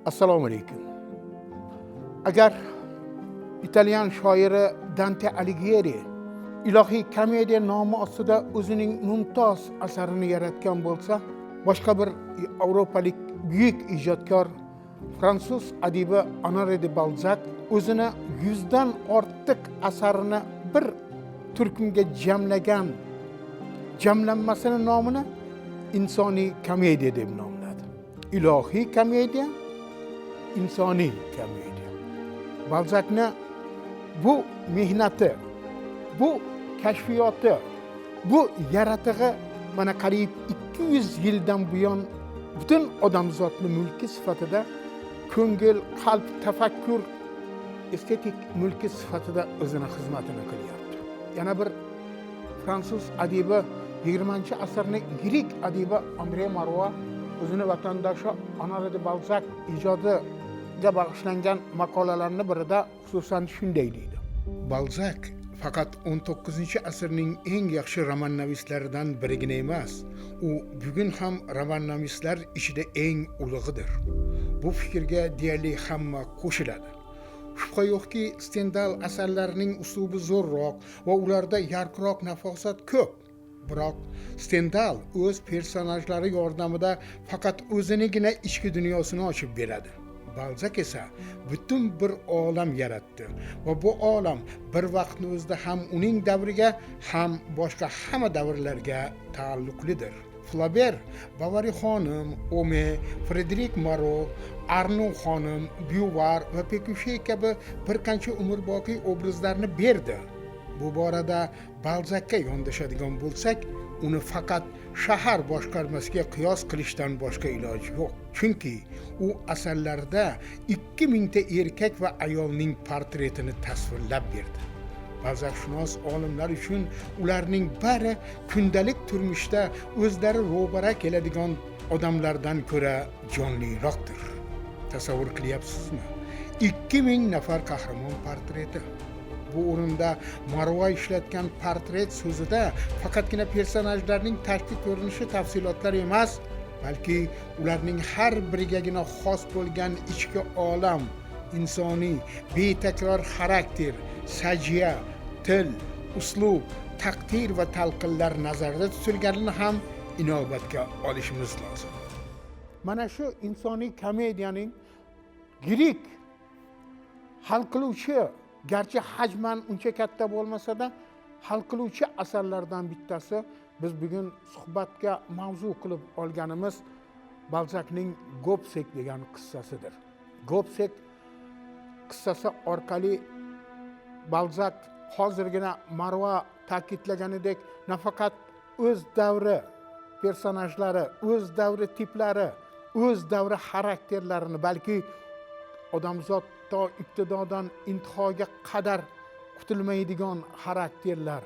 Assalomu alaykum. Agar italyan shoiri Dante Alighieri ilohiy komediya nomi ostida o'zining mumtoz asarini yaratgan bo'lsa, boshqa bir yevropalik buyuk ijodkor fransuz adibi Honoré de Balzac o'zini 100 dan ortiq asarini bir turkumga jamlagan jamlanmasini nomini insoniy komediya deb nomladi. Ilohiy komediya, insoniy komediya. Balzacni bu mehnati, bu kashfiyoti, bu yaratig'i mana qariyb 200 yildan buyon butun odamzodni mulki sifatida ko'ngil, qalb, tafakkur, estetik mulki sifatida o'zini xizmatini qilyapti. Yana bir fransuz adibi 20-asrning yirik adibi André Malraux o'zini vatandoshi Honoré de Balzac ijodiga bag'ishlangan maqolalarning birida xususan shunday deydi. Balzac faqat 19-asrning eng yaxshi romannavislaridan birigina emas, u bugun ham romannavistlar ichida eng ulug'idir. Bu fikrga deyarli hamma qo'shiladi. Shubha yo'qki, Stendhal asarlarining uslubi zo'rroq va ularda yarqroq nafosat ko'p. Biroq Stendhal o'z personajlari yordamida faqat o'zinigina ichki dunyosini ochib beradi. Balzac esa butun bir olam yaratdi va bu olam bir vaqtni o'zida ham uning davriga, ham boshqa hamma davrlarga taalluqlidir. Flaubert, Bovary xonim, Ome, Frédéric Marot, Arnaud xonim, Beauvoir va Pécuchet kabi bir qancha umrboqiy obrazlarni berdi. Bu borada Balzacga yondashadigan bo'lsak, uni faqat shahar boshqarmasiga qiyos qilishdan boshqa iloj yo'q. Chunki u asarlarida 2000 ta erkak va ayolning portretini tasvirlab berdi. Balzacshunos olimlar uchun ularning bari kundalik turmushda o'zlari ro'bara keladigan odamlardan ko'ra jonliroqdir. Tasavvur qilyapsizmi? 2000 nafar qahramon portreti. Bu o'rinda Malraux ishlatgan portret so'zida faqatgina personajlarning tashqi ko'rinishi tafsilotlar emas, balki ularning har birigagina xos bo'lgan ichki olam, insoniy, betakror xarakter, sajya, til, uslub, taqdir va talqinlar nazarda tutilganini ham inobatga olishimiz lozim. Mana shu insoniy komediyaning yirik hal qiluvchi, garchi hajman uncha katta bo'lmasa-da, hal qiluvchi asarlardan bittasi biz bugun suhbatga mavzu qilib olganimiz Balzacning Gobsek degan qissasidir. Gobsek qissasi orqali Balzac hozirgina Malraux ta'kidlaganidek nafaqat o'z davri personajlari, o'z davri tiplari, o'z davri xarakterlarini, balki odamzod to ibtidodan intihoga qadar kutilmaydigan xarakterlar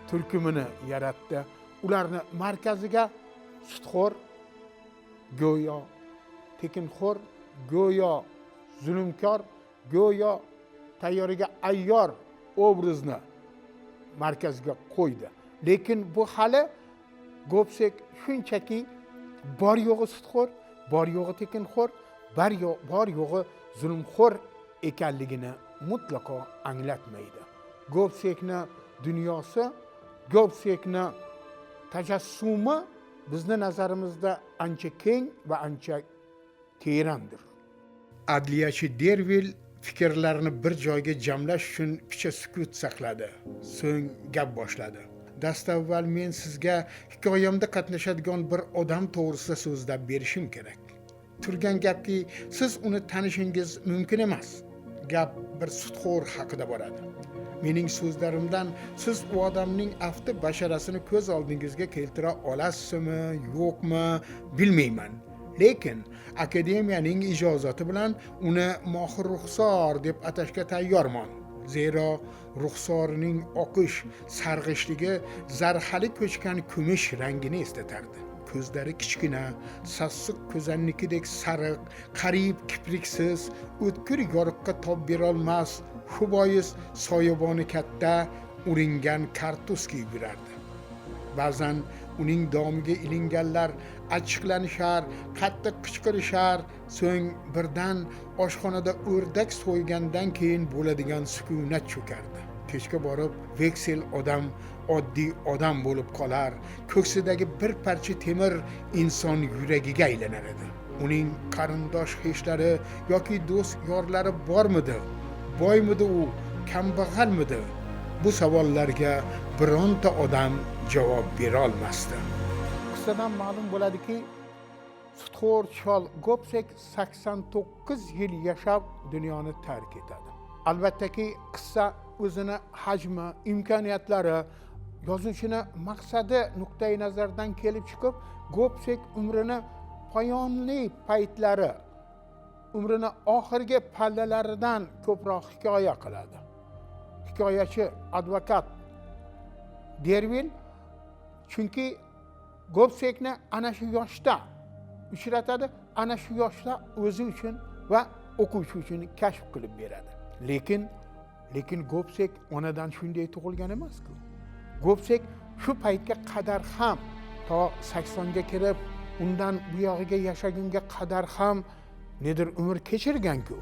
turkumini yaratdi. Ularni markaziga sudxo'r, go'yo tekinxo'r, go'yo zulmkor, go'yo tayyoriga ayyor obrazni markaziga qo'ydi. Lekin bu hali Gobsek shunchaki bor yo'g'i sudxo'r, bor yo'g'i tekinxo'r, bor yo'g'i zulmxo'r ekanligini mutlaqo anglatmaydi. Gobsekni dunyosi, Gobsekni tajassumi bizni nazarimizda ancha keng va ancha terandir. Adliyachi Dervil fikrlarini bir joyga jamlash uchun picha sukut saqladi. So'ng gap boshladi. Dastavval men sizga hikoyamda qatnashadigan bir odam to'g'risida so'zlab berishim kerak. Turgan gapki, siz uni tanishingiz mumkin emas. Gap bir sudxo'r haqida boradi. Mening so'zlarimdan siz u odamning afti basharasini ko'z oldingizga keltira olasizmi, yo'qmi, bilmayman. Lekin akademiyaning ijozati bilan uni mohir ruxsor deb atashga tayyorman. Zero ruxsorining oqish, sarg'ishligi zarhali ko'chgan kumush rangini eslatardi. Ko'zlari kichkina, sassiq ko'zannikidek sariq, qariyb kipriksiz, o'tkir yoriqqa tob berolmas, shu bois soyaboni katta, uringan kartus kiyib yurardi. Ba'zan uning domiga ilinganlar achchiqlanishar, qattiq qichqirishar, so'ng birdan oshxonada o'rdak so'ygandan keyin bo'ladigan sukunat cho'kardi. Kechga borib veksel odam oddiy odam bo'lib qolar, ko'ksidagi bir parcha temir inson yuragiga aylanar edi. Uning qarindosh heshlari yoki do'st yorlari bormidi? Boymidi u, kambag'almidi? Bu savollarga bironta odam javob bera olmasdi. Qissadan ma'lum bo'ladiki, sutxo'r chol Gobsek 89 yil yashab dunyoni tark etadi. Albattaki qissa o'zini hajmi, imkoniyatlari, yozuvchini maqsadi nuqtai nazardan kelib chiqib, Gobsek umrini poyonli paytlari, umrini oxirgi pallalaridan ko'proq hikoya qiladi. Hikoyachi advokat Dervil chunki Gobsekni ana shu yoshda uchratadi, ana shu yoshda o'zi uchun va o'quvchi uchun kashf qilib beradi. Lekin Gobsek onadan shunday tug'ilgan emas-ku. Gobsek shu paytga qadar ham, to 80 ga kirib, undan bu yog'iga yashagunga qadar ham nedir umr kechirgan-ku.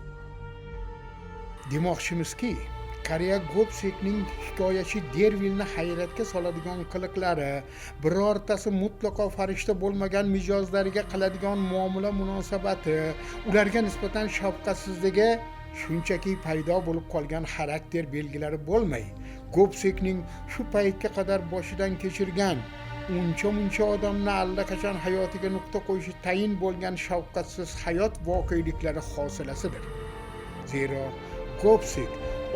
Demoqchimizki, Koreya Gobsekning hikoyachi Dervilni hayratga soladigan qiliqlari, birortasi mutlaqo farishta bo'lmagan mijozlariga qiladigan muomala munosabati, ularga nisbatan shafqatsizligi shunchaki paydo bo'lib qolgan xarakter belgilari bo'lmay, Gobsekning shu paytga qadar boshidan kechirgan uncha odamni allaqachon hayotiga nuqta qo'yishi tayin bo'lgan shafqatsiz hayot voqealiklari hosilasidir. Zero Gobsek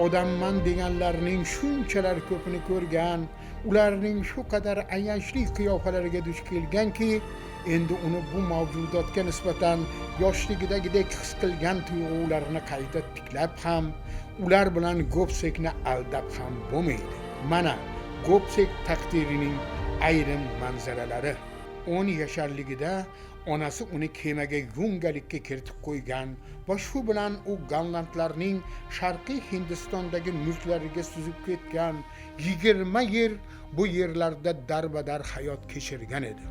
odamman deganlarning shunchalar ko'pini ko'rgan, ularning shu qadar ayanchli qiyofalariga duch kelganki, endi uni bu mavjudotga nisbatan yoshligidagidek his qilgan tuyg'ularini qayta tiklab ham, ular bilan Gobsekni aldab ham bo'lmaydi. Mana Gobsek taqdirining ayrim manzaralari. 10 yasharligida onasi uni kemaga yungalikka kiritib qo'ygan va shu bilan u gollandlarning sharqiy Hindistondagi mulklariga suzib ketgan, 20 yil bu yerlarda darbadar hayot kechirgan edi.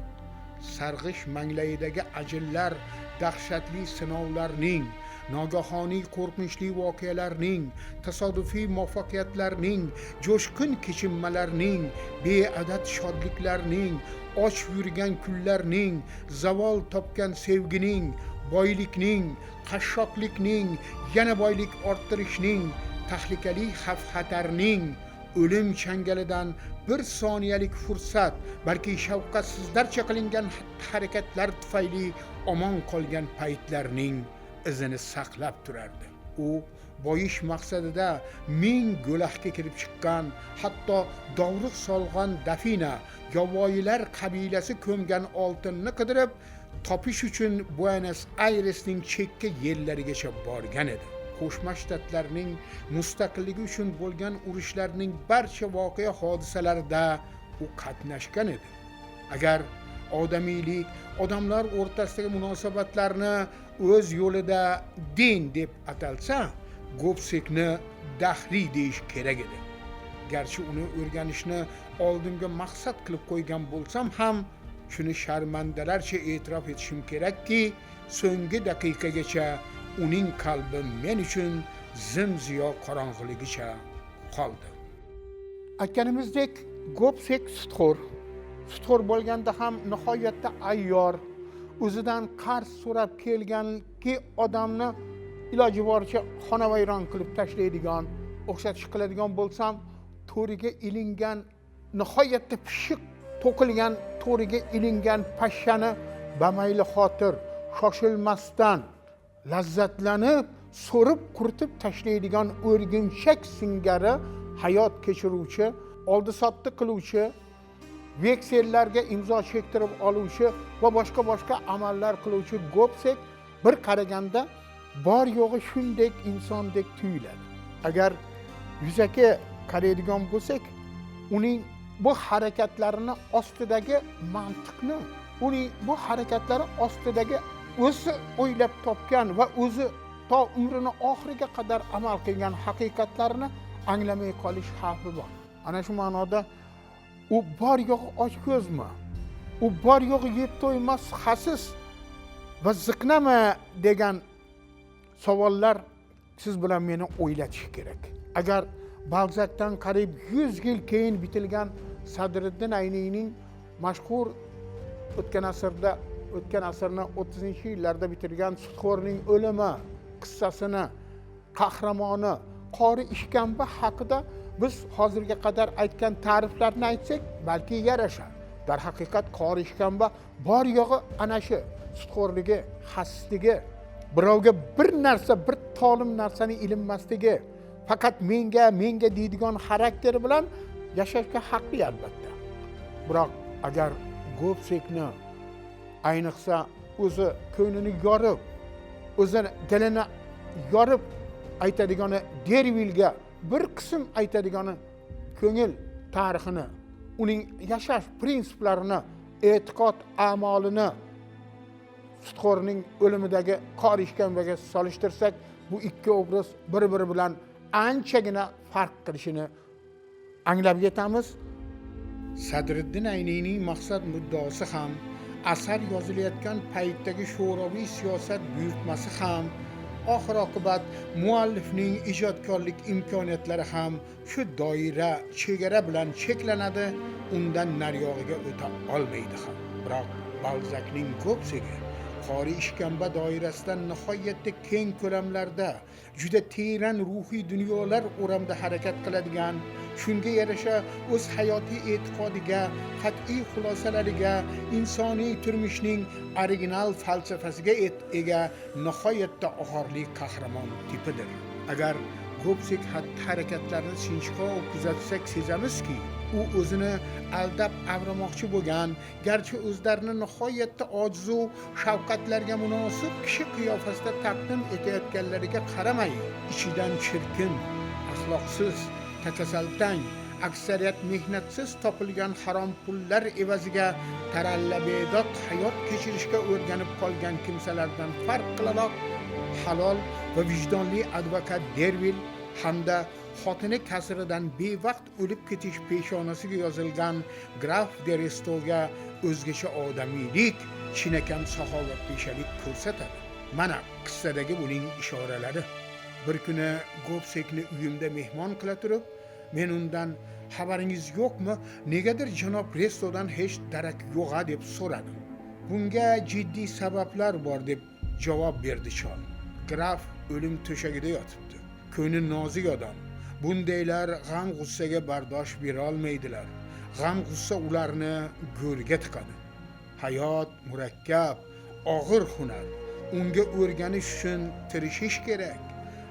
Sarg'ish manglayidagi ajinlar, dahshatli sinovlarning, nogahoniy qo'rqinchli voqealarning, tasodifiy muvaffaqiyatlarning, jo'shqin kechinmalarning, beadad shodliklarning, och yurgan kunlarning, zavol topgan sevgining, boylikning, qashshoqlikning, yana boylik orttirishning, tahlikali xavf-xatarning, o'lim changalidan bir soniyalik fursat, balki shafqatsizlarcha qilingan harakatlar tufayli omon qolgan paytlarning izini saqlab turardi. U boyish maqsadida 1000 go'lahga kirib chiqqan, hatto dovruq solgan dafina, yovvoyilar qabilasi ko'mgan oltinni qidirib topish uchun Buenos Airesning chekka yerlarigacha borgan edi. Qo'shma Shtatlarning mustaqilligi uchun bo'lgan urushlarning barcha voqea hodisalarida u qatnashgan edi. Agar odamiylik, odamlar o'rtasidagi munosabatlarni o'z yo'lida din deb atalsa, Gobsekni dahriy deyish kerak edi. Garchi uni o'rganishni oldinga maqsad qilib qo'ygan bo'lsam ham, shuni sharmandalarcha e'tirof etishim kerakki, so'nggi daqiqagacha uning qalbi men uchun zimziyo qorong'iligicha qoldi. Aytganimizdek, Gobsek sutxo'r bo'lganda ham nihoyatda ayyor, o'zidan qarz so'rab kelganki odamni iloji boricha xonavayron qilib tashlaydigan, o'xshatish qiladigan bo'lsam, to'riga ilingan, nihoyatda pishiq to'qilgan to'riga ilingan pashshani bamayli xotir, shoshilmasdan, lazzatlanib, so'rib quritib tashlaydigan o'rgimchak singari hayot kechiruvchi, oldi sotdi qiluvchi, veksellarga imzo chektirib oluvchi va boshqa amallar qiluvchi Gobsek bir qaraganda bor yo'g'i shunday insondek tuyuladi. Agar yuzaki qaraydigan bo'lsak, uning bu harakatlarini ostidagi mantiqni, uning bu harakatlari ostidagi o'zi o'ylab topgan va o'zi to umrini oxiriga qadar amal qilgan haqiqatlarni anglamay qolish xavfi bor. Ana shu ma'noda u bor yo'g'i ochko'zmi? u bor yo'g'i yeb to'ymas xasis va ziqnami degan savollar siz bilan meni o'ylatishi kerak. Agar Balzacdan qariyb 100 yil keyin bitilgan Sadriddin Ayniyning mashhur o'tgan asrni 30-yillarda bitilgan Sudxo'rning o'limi qissasini qahramoni Qori Ishkamba haqida biz hozirga qadar aytgan ta'riflarni aytsak, balki yarashar. Dar haqiqat Qori Ishkamba bor yo'g'i ana shu sudxo'rligi, xasisligi, birovga bir tolim narsani ilinmasligi, faqat menga deydigan xarakteri bilan yashashga haqli albatta. Biroq agar Gobsekni ayniqsa o'zi ko'nglini yorib, o'zi dilini yorib aytadigani Dervilga bir qism aytadigani ko'ngil tarixini, uning yashash prinsiplarini, e'tiqod amalini Sudxo'rning o'limidagi Qori Ishkambaga solishtirsak, bu ikki obraz bir-biri bilan anchagina farq qilishini anglab yetamiz. Sadriddin Ayniyning maqsad muddaosi ham, asar yozilayotgan paytdagi sho'roviy siyosat buyurtmasi ham, oxir oqibat muallifning ijodkorlik imkoniyatlari ham shu doira, chegara bilan cheklanadi, undan nariyog'iga o'ta olmaydi ham. Biroq Balzacning Gobsegi Qori Ishkamba doirasidan nihoyatda keng ko'lamlarda, juda teran ruhiy dunyolar o'ramida harakat qiladigan, shunga yarasha o'z hayotiy e'tiqodiga, qat'iy xulosalariga, insoniy turmushning original falsafasiga ega nihoyatda og'irli qahramon tipidir. Agar Gobsek xatti-harakatlarini sinchkov kuzatsak sezamizki, u o'zini aldab avramoqchi bo'lgan, garchi o'zlarini nihoyatda ojizu shafqatlarga munosib kishi qiyofasida taqdim etayotganlariga qaramay, ichidan chirkin, axloqsiz, takasaltang, aksariyat mehnatsiz topilgan harom pullar evaziga tarallabedod hayot kechirishga o'rganib qolgan kimsalardan farq qilaroq halol va vijdonli advokat Dervil hamda xotini kasridan bevaqt o'lib ketish peshonasiga yozilgan Graf de Restoga o'zgacha odamiylik, chinakam saxovatpeshalik ko'rsatadi. Mana qissadagi buning ishoralari. Bir kuni Gobsekni uyimda mehmon qila turib, men undan xabaringiz yo'qmi, negadir janob Restodan hech darak yo'q deb so'radim. Bunga jiddiy sabablar bor deb javob berdi chol. Graf o'lim to'shagida yotibdi. Ko'ngli nozik odam. Bundaylar g'am-g'ussaga bardosh bera olmaydilar. G'am-g'ussa ularni go'rga tiqadi. Hayot murakkab, og'ir hunar. Unga o'rganish uchun tirishish kerak.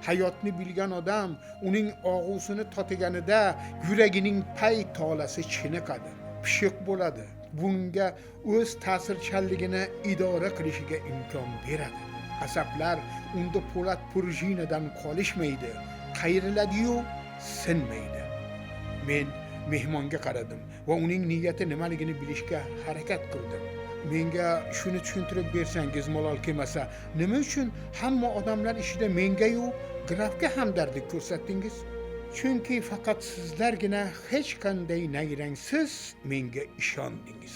Hayotni bilgan odam uning og'usini totiganida yuragining pay tolasi chiniqadi, pishiq bo'ladi. Bunga o'z ta'sirchanligini idora qilishiga imkon beradi. Asablar unda po'lat prujinadan qolishmaydi, qayriladi-yu sinmaydi. Men mehmonga qaradim va uning niyati nimaligini bilishga harakat qildim. Menga shuni tushuntirib bersangiz malol kelmasa, nima uchun hamma odamlar ishida menga-yu grafga hamdardlik ko'rsatdingiz? Chunki faqat sizlargina hech qanday nayrangsiz menga ishondingiz.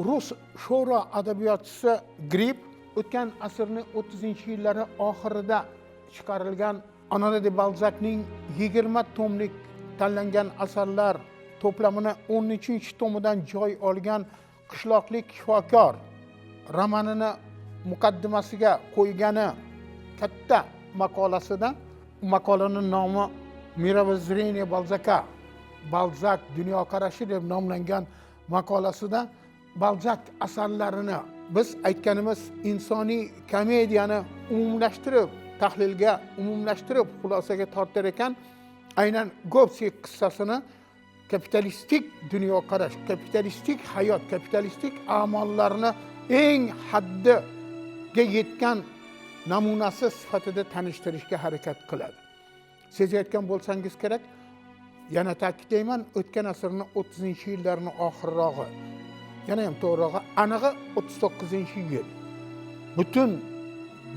Rus sho'ro adabiyotchisi Grib o'tgan asrning 30-yillari oxirida chiqarilgan Honore de Balzacning 20 tomlik tanlangan asarlar to'plamini 13-tomidan joy olgan Qishloqlik shifokor romanini muqaddimasiga qo'ygani katta maqolasida, maqolaning nomi Mirovozrение Balzaca, Balzac dunyoqarashi deb nomlangan maqolasida Balzac asarlarini biz aytganimiz insoniy komediyani umumlashtirib, tahlilga umumlashtirib xulosaga tortar ekan, aynan Gobsek qissasini kapitalistik dunyoqarash, kapitalistik hayot, kapitalistik amallarni eng haddiga yetgan namunasi sifatida tanishtirishga harakat qiladi. Sezayotgan bo'lsangiz kerak, yana ta'kidlayman, o'tgan asrning 30-yillarining oxirrog'i, yana ham to'g'rirog'i anig'i 39-yil. Butun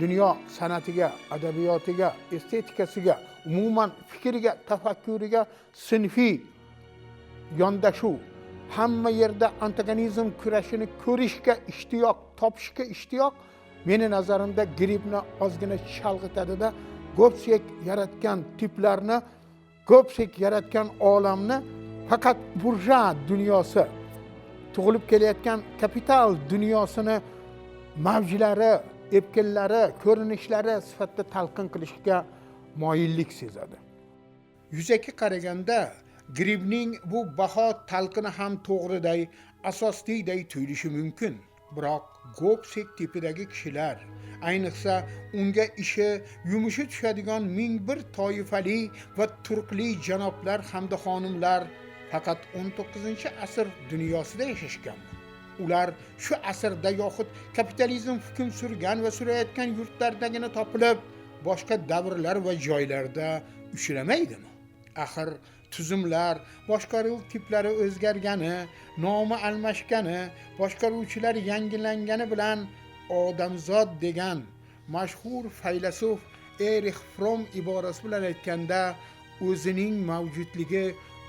dunyo san'atiga, adabiyotiga, estetikasiga, umuman fikriga, tafakkuriga sinfiy yondashuv, hamma yerda antagonizm kurashini ko'rishga ishtiyoq, topishga ishtiyoq meni nazarimda grippni ozgina chalg'itadida, Gobsek yaratgan tiplarni, Gobsek yaratgan olamni faqat burja dunyosi, tug'ilib kelayotgan kapital dunyosini mavjlari, epkinlari, ko'rinishlari sifatida talqin qilishga moyillik sezadi. Yuzaki qaraganda grippning bu baho talqini ham to'g'riday, asosliday tuyulishi mumkin. Biroq Gobsek tipidagi kishilar, ayniqsa unga ishi yumushi tushadigan ming bir toifali va turqli janoblar hamda xonimlar faqat 19-asr dunyosida yashashgan. Ular shu asrda yoxud kapitalizm hukm surgan va surayotgan yurtlardagina topilib, boshqa davrlar va joylarda uchramaydimi? Axir tuzumlar, boshqaruv tiplari o'zgargani, nomi almashgani, boshqaruvchilar yangilangani bilan odamzod degan mashhur faylasuf Erich Fromm iborasi bilan aytganda, o'zining mavjudligi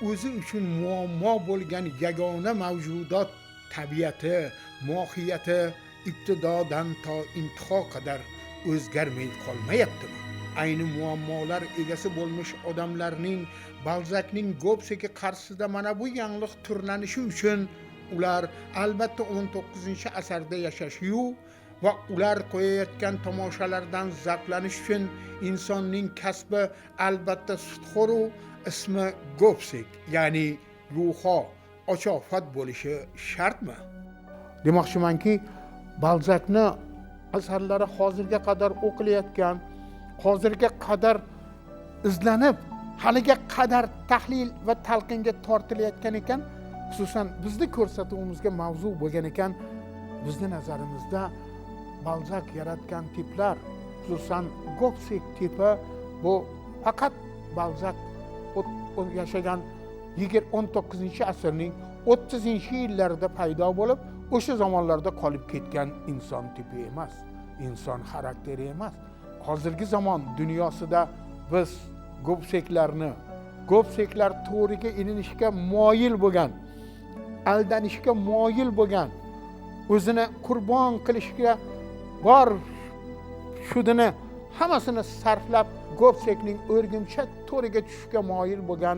o'zi uchun muammo bo'lgan yagona mavjudot tabiati, mohiyati ibtidodan to intiho qadar o'zgarmay qolmayaptimi? Ayni muammolar egasi bo'lmish odamlarning Balzakning Gobseki qarshisida mana bu yangliq turlanishi uchun ular albatta 19-asrda yashashiyu va ular qo'yayotgan tomoshalardan zavqlanish uchun insonning kasbi albatta sudxo'ru ismi Gobsek, ya'ni ruho, ochofat bo'lishi shartmi? Demoqchimanki, Balzakni asarlari hozirga qadar o'qilayotgan, hozirga qadar izlanib, haliga qadar tahlil va talqinga tortilayotgan ekan, xususan bizni ko'rsatuvimizga mavzu bo'lgan ekan. Bizni nazarimizda Balzak yaratgan tiplar, xususan Gobsek tipi, bu faqat Balzak yashagan 19-asrning 30-yillarida paydo bo'lib, o'sha zamonlarda qolib ketgan inson tipi emas, inson xarakteri emas. Hozirgi zamon dunyosida biz Gobseklar to'riga ilinishga moyil bo'lgan, aldanishga moyil bo'lgan, o'zini qurbon qilishga bor shudini hammasini sarflab Gobsekning o'rgimchak to'riga tushishga moyil bo'lgan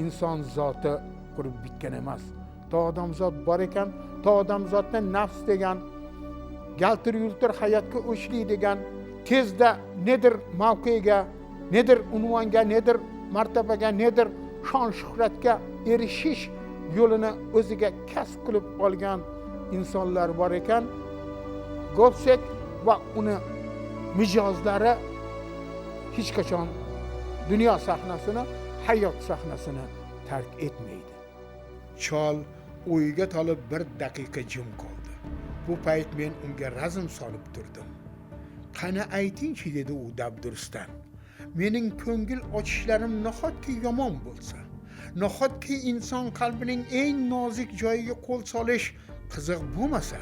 inson zoti qurib bitgan emas. To odamzod bor ekan, to odamzodni nafs degan, galtir-yultir hayotga o'chli degan, tezda nedir mavqega, nedir unvonga, nedir martabaga, nedir shon shuhratga erishish yo'lini o'ziga kasb qilib olgan insonlar bor ekan. Gobsek va uni mijozlari hech qachon dunyo sahnasini, hayot sahnasini tark etmaydi. Chol o'yga tolib bir daqiqa jim qoldi. Bu payt men unga razm solib turdim. Qani aytingchi, dedi u dabdurustdan. Mening ko'ngil ochishlarim nahotki yomon bo'lsa, nahotki inson qalbining eng nozik joyiga qo'l solish qiziq bo'lmasa,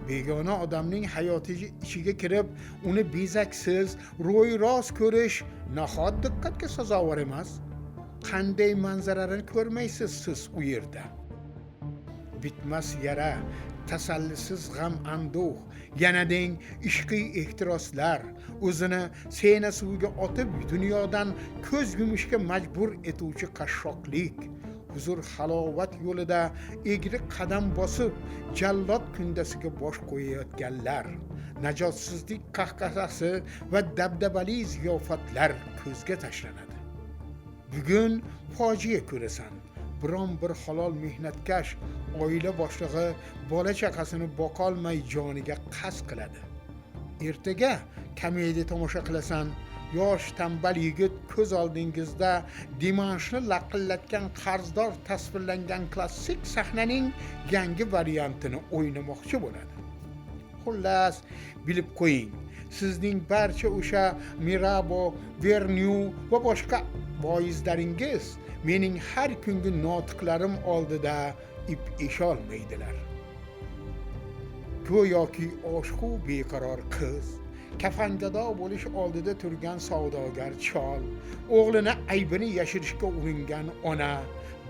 begona odamning hayoti ichiga kirib, uni bezaksiz, ro'y-rost ko'rish nahot diqqatga sazovor emas. Qanday manzarani ko'rmaysiz siz u yerda? Bitmas yara, tasallisiz g'am anduh, yanadeng ishqiy ehtiroslar, o'zini sena suviga otib dunyodan ko'z yumishga majbur etuvchi qashshoqlik, huzur halovat yo'lida egri qadam bosib jallod kundasiga bosh qo'yayotganlar, najotsizlik qahqahasi va dabdabali ziyofatlar ko'zga tashlanadi. Bugun fojia ko'rasan. Biron bir halol mehnatkash oila boshlig'i bola chaqasini boqolmay joniga qasd qiladi. Ertaga komediya tomosha qilasan, yosh tambal yigit ko'z oldingizda Dimanshni laqillatgan qarzdor tasvirlangan klassik sahnaning yangi variantini o'ynamoqchi bo'ladi. Xullas, bilib qo'ying, sizning barcha o'sha Mirabo, Vernu va boshqa voizlaringiz mening har kungi notiqlarim oldida ip esholmaydilar. Go'yoki oshqu beqaror qiz kafangado bo'lish oldida turgan savdogar chol, o'g'lini aybini yashirishga uringan ona,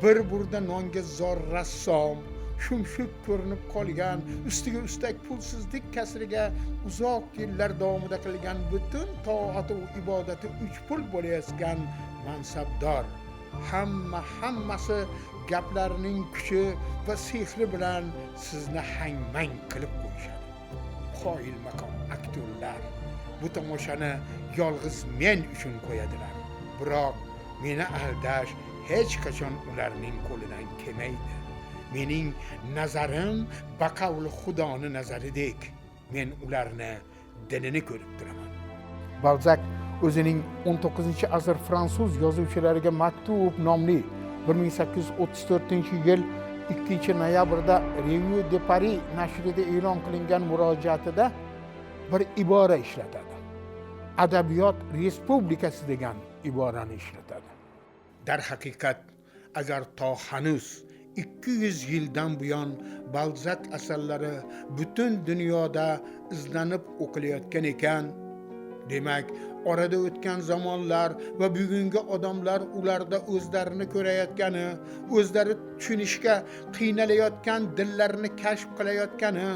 bir burda nonga zor rassom, shumshuk ko'rinib qolgan, ustiga ustak pulsizlik kasriga uzoq yillar davomida qilgan butun toati va ibodati uch pul bo'layotgan mansabdor. Hammasi gaplarining kuchi va sehri bilan sizni hang-mang qilib qo'yishadi. Qoyil maqom aktyorlar bu tomoshani yolg'iz men uchun qo'yadilar. Biroq meni aldash hech qachon ularning qo'lidan kelmaydi. Mening nazarim baqavli Xudoni nazaridek. Men ularni dilini ko'rib turaman. Balzak o'zining 19-asr fransuz yozuvchilariga maktub nomli 1834-yil 2-noyabrda Revue de Paris nashrida e'lon qilingan murojaatida bir ibora ishlatadi. Adabiyot respublikasi degan iborani ishlatadi. Darhaqiqat, agar to hanuz 200 yildan buyon Balzak asarlari butun dunyoda izlanib o'qilayotgan ekan, demak, orada o'tgan zamonlar va bugungi odamlar ularda o'zlarini ko'rayotgani, o'zlari tushunishga qiynalayotgan dillarini kashf qilayotgani,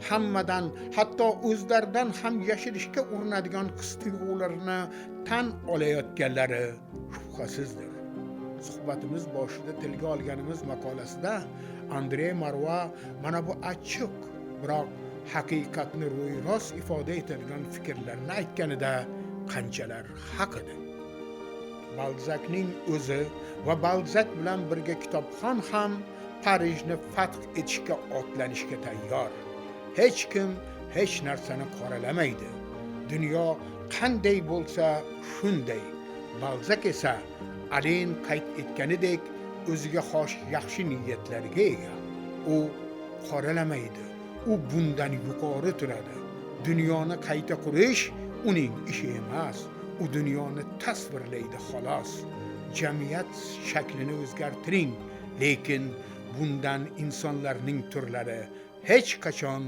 hammadan, hatto o'zlaridan ham yashirishga urinadigan his-tuyg'ularini tan olayotganlari shubhasizdir. Suhbatimiz boshida tilga olganimiz maqolasida Andre Marva mana bu achchiq, biroq haqiqatni ro'y-rost ifoda etadigan fikrlarni aytganida qanchalar haq edi. Balzakning o'zi va Balzak bilan birga kitobxon ham Parijni fath etishga otlanishga tayyor. Hech kim hech narsani qoralamaydi. Dunyo qanday bo'lsa shunday. Balzak esa Alen qayd etganidek o'ziga xos yaxshi niyatlarga ega. U qoralamaydi. U bundan yuqori turadi. Dunyoni qayta qurish uning ishi emas. U dunyoni tasvirlaydi xolos. Jamiyat shaklini o'zgartiring, lekin bundan insonlarning turlari hech qachon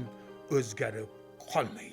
o'zgarib qolmaydi.